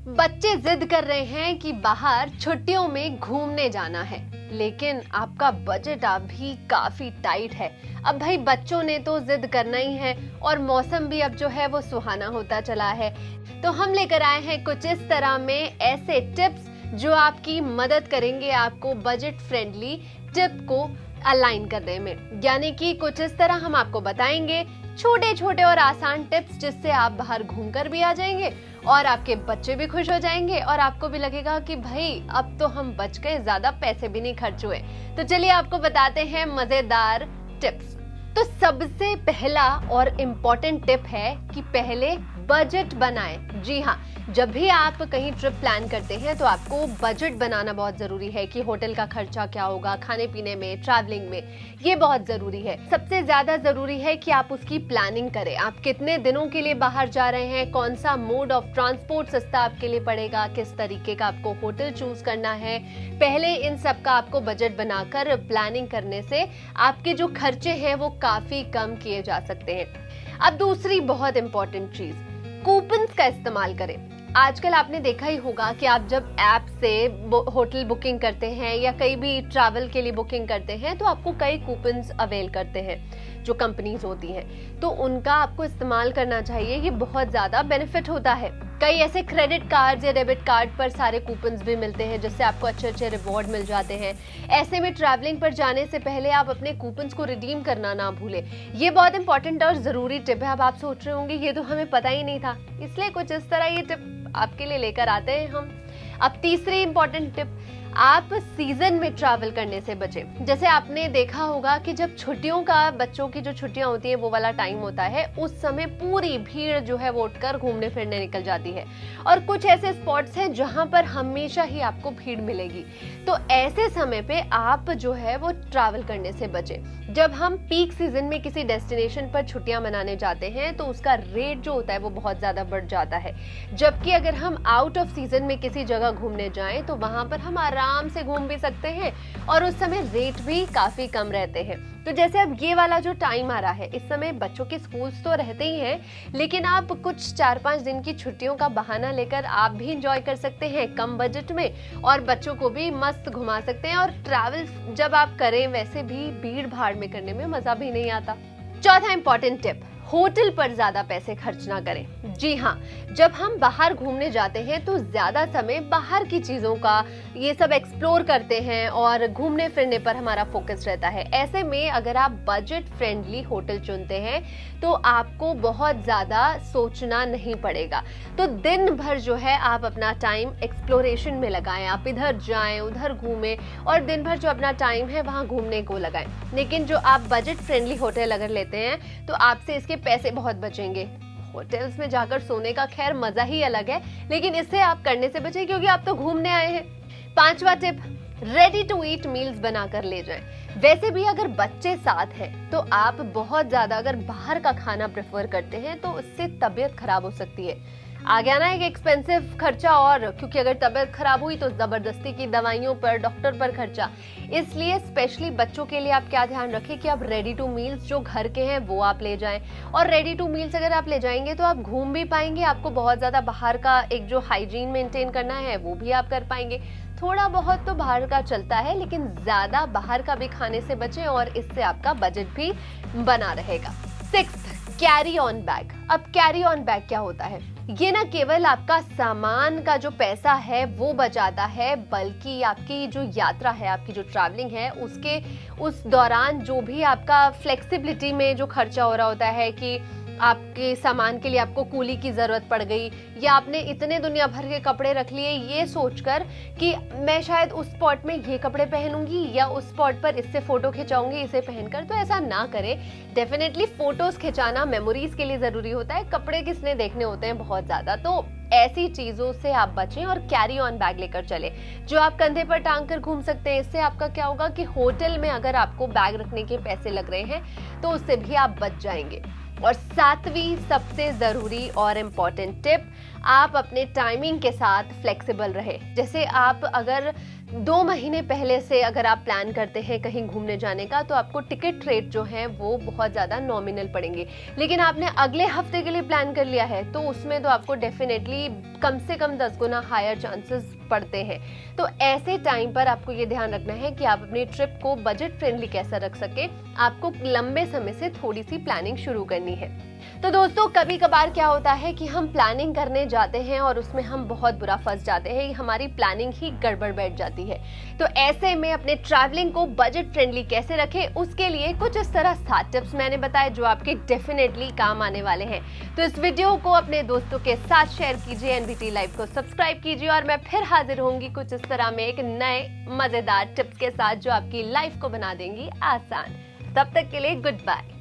बच्चे जिद कर रहे हैं कि बाहर छुट्टियों में घूमने जाना है, लेकिन आपका बजट अभी काफी टाइट है। अब भाई बच्चों ने तो जिद करना ही है और मौसम भी अब जो है वो सुहाना होता चला है। तो हम लेकर आए हैं कुछ इस तरह में ऐसे टिप्स जो आपकी मदद करेंगे आपको बजट फ्रेंडली टिप को अलाइन करने में। यानी कि कुछ इस तरह हम आपको बताएंगे छोटे छोटे और आसान टिप्स जिससे आप बाहर घूमकर भी आ जाएंगे और आपके बच्चे भी खुश हो जाएंगे और आपको भी लगेगा कि भाई अब तो हम बच गए, ज्यादा पैसे भी नहीं खर्च हुए। तो चलिए आपको बताते हैं मजेदार टिप्स। तो सबसे पहला और इम्पोर्टेंट टिप है कि पहले बजट बनाएं। जी हाँ, जब भी आप कहीं ट्रिप प्लान करते हैं तो आपको बजट बनाना बहुत जरूरी है कि होटल का खर्चा क्या होगा, खाने पीने में, ट्रैवलिंग में, ये बहुत जरूरी है। सबसे ज्यादा जरूरी है कि आप उसकी प्लानिंग करें। आप कितने दिनों के लिए बाहर जा रहे हैं, कौन सा मोड ऑफ ट्रांसपोर्ट सस्ता आपके लिए पड़ेगा, किस तरीके का आपको होटल चूज करना है। पहले इन सब का आपको बजट बनाकर प्लानिंग करने से आपके जो खर्चे हैं वो काफी कम किए जा सकते हैं। अब दूसरी बहुत इंपॉर्टेंट चीज, कूपन्स का इस्तेमाल करें। आजकल आपने देखा ही होगा कि आप जब ऐप से होटल बुकिंग करते हैं या कहीं भी ट्रैवल के लिए बुकिंग करते हैं तो आपको कई कूपन्स अवेल करते हैं जो कंपनीज होती हैं, तो उनका आपको इस्तेमाल करना चाहिए। ये बहुत ज्यादा बेनिफिट होता है। कई ऐसे क्रेडिट कार्ड या डेबिट कार्ड पर सारे कूपन्स भी मिलते हैं जिससे आपको अच्छे अच्छे रिवॉर्ड मिल जाते हैं। ऐसे में ट्रैवलिंग पर जाने से पहले आप अपने कूपन्स को रिडीम करना ना भूलें। ये बहुत इंपॉर्टेंट और जरूरी टिप है। अब आप सोच रहे होंगे ये तो हमें पता ही नहीं था, इसलिए कुछ इस तरह ये टिप आपके लिए लेकर आते हैं हम। अब तीसरी इंपॉर्टेंट टिप, आप सीजन में ट्रैवल करने से बचें। जैसे आपने देखा होगा कि जब छुट्टियों का, बच्चों की जो छुट्टियां होती हैं वो वाला टाइम होता है, उस समय पूरी भीड़ जो है वो उठकर घूमने फिरने निकल जाती है और कुछ ऐसे स्पॉट्स हैं जहां पर हमेशा ही आपको भीड़ मिलेगी। तो ऐसे समय पे आप जो है वो ट्रैवल करने से बचें। जब हम पीक सीजन में किसी डेस्टिनेशन पर छुट्टियां मनाने जाते हैं तो उसका रेट जो होता है वो बहुत ज्यादा बढ़ जाता है, जबकि अगर हम आउट ऑफ सीजन में किसी जगह घूमने जाएं तो वहां पर हम आराम से घूम भी सकते हैं और उस समय रेट भी काफी कम रहते हैं। तो जैसे अब ये वाला जो टाइम आ रहा है, इस समय बच्चों के स्कूल्स तो रहते ही हैं, लेकिन आप कुछ 4-5 दिन की छुट्टियों का बहाना लेकर आप भी इंजॉय कर सकते हैं कम बजट में और बच्चों को भी मस्त घुमा सकते हैं। और ट्रैवल जब आप करें वैसे भी भीड़ भाड़ में करने में मजा भी नहीं आता। चौथा इंपॉर्टेंट टिप, होटल पर ज्यादा पैसे खर्च ना करें। जी हाँ, जब हम बाहर घूमने जाते हैं तो ज्यादा समय बाहर की चीजों का ये सब एक्सप्लोर करते हैं और घूमने फिरने पर हमारा फोकस रहता है। ऐसे में अगर आप बजट फ्रेंडली होटल चुनते हैं तो आपको बहुत ज्यादा सोचना नहीं पड़ेगा। तो दिन भर जो है आप अपना टाइम एक्सप्लोरेशन में लगाएं, आप इधर जाएं उधर घूमें और दिन भर जो अपना टाइम है वहां घूमने को लगाएं। लेकिन जो आप बजट फ्रेंडली होटल अगर लेते हैं तो आपसे इसके पैसे बहुत बचेंगे। होटल्स में जाकर सोने का खैर मजा ही अलग है, लेकिन इससे आप करने से बचें क्योंकि आप तो घूमने आए हैं। पांचवा tip, ready to eat meals बनाकर ले जाएं। वैसे भी अगर बच्चे साथ हैं तो आप बहुत ज्यादा अगर बाहर का खाना प्रेफर करते हैं तो उससे तबीयत खराब हो सकती है। आ गया ना एक एक्सपेंसिव खर्चा, और क्योंकि अगर तबीयत खराब हुई तो जबरदस्ती की दवाइयों पर, डॉक्टर पर खर्चा। इसलिए स्पेशली बच्चों के लिए आप क्या ध्यान रखें कि आप रेडी टू मील्स जो घर के हैं वो आप ले जाएं। और रेडी टू मील्स अगर आप ले जाएंगे तो आप घूम भी पाएंगे, आपको बहुत ज्यादा बाहर का एक जो हाइजीन मेंटेन करना है वो भी आप कर पाएंगे। थोड़ा बहुत तो बाहर का चलता है, लेकिन ज्यादा बाहर का भी खाने से बचें और इससे आपका बजट भी बना रहेगा। 6, कैरी ऑन बैग। अब कैरी ऑन बैग क्या होता है? ये ना केवल आपका सामान का जो पैसा है वो बचाता है, बल्कि आपकी जो यात्रा है, आपकी जो ट्रैवलिंग है उस दौरान जो भी आपका फ्लेक्सिबिलिटी में जो खर्चा हो रहा होता है कि आपके सामान के लिए आपको कूली की जरूरत पड़ गई या आपने इतने दुनिया भर के कपड़े रख लिए ये सोचकर कि मैं शायद उस स्पॉट में ये कपड़े पहनूंगी या उस स्पॉट पर इससे फोटो खिंचाऊंगी इसे पहनकर, तो ऐसा ना करें। डेफिनेटली फोटोज खिंचाना मेमोरीज के लिए जरूरी होता है, कपड़े किसने देखने होते हैं बहुत ज्यादा। तो ऐसी चीजों से आप बचें और कैरी ऑन बैग लेकर चले जो आप कंधे पर टांग कर घूम सकते हैं। इससे आपका क्या होगा कि होटल में अगर आपको बैग रखने के पैसे लग रहे हैं तो उससे भी आप बच जाएंगे। और 7वीं सबसे जरूरी और इम्पोर्टेंट टिप, आप अपने टाइमिंग के साथ फ्लेक्सिबल रहे। जैसे आप अगर 2 महीने पहले से अगर आप प्लान करते हैं कहीं घूमने जाने का, तो आपको टिकट रेट जो है वो बहुत ज़्यादा नॉमिनल पड़ेंगे। लेकिन आपने अगले हफ्ते के लिए प्लान कर लिया है तो उसमें तो आपको डेफिनेटली कम से कम 10 गुना हायर चांसेस पड़ते हैं। तो ऐसे टाइम पर आपको ये ध्यान रखना है कि आप अपनी ट्रिप को बजट फ्रेंडली कैसा रख सके। आपको लंबे समय से थोड़ी सी प्लानिंग शुरू करनी है। तो दोस्तों, कभी कभार क्या होता है कि हम प्लानिंग करने जाते हैं और उसमें हम बहुत बुरा फंस जाते हैं, हमारी प्लानिंग ही गड़बड़ बैठ जाती है। तो ऐसे में अपने ट्रैवलिंग को बजट फ्रेंडली कैसे रखें, उसके लिए कुछ इस तरह 7 टिप्स मैंने बताए जो आपके डेफिनेटली काम आने वाले हैं। तो इस वीडियो को अपने दोस्तों के साथ शेयर कीजिए, एनबीटी लाइव को सब्सक्राइब कीजिए और मैं फिर हाजिर होंगी कुछ इस तरह में एक नए मजेदार टिप्स के साथ जो आपकी लाइफ को बना देंगी आसान। तब तक के लिए गुड बाय।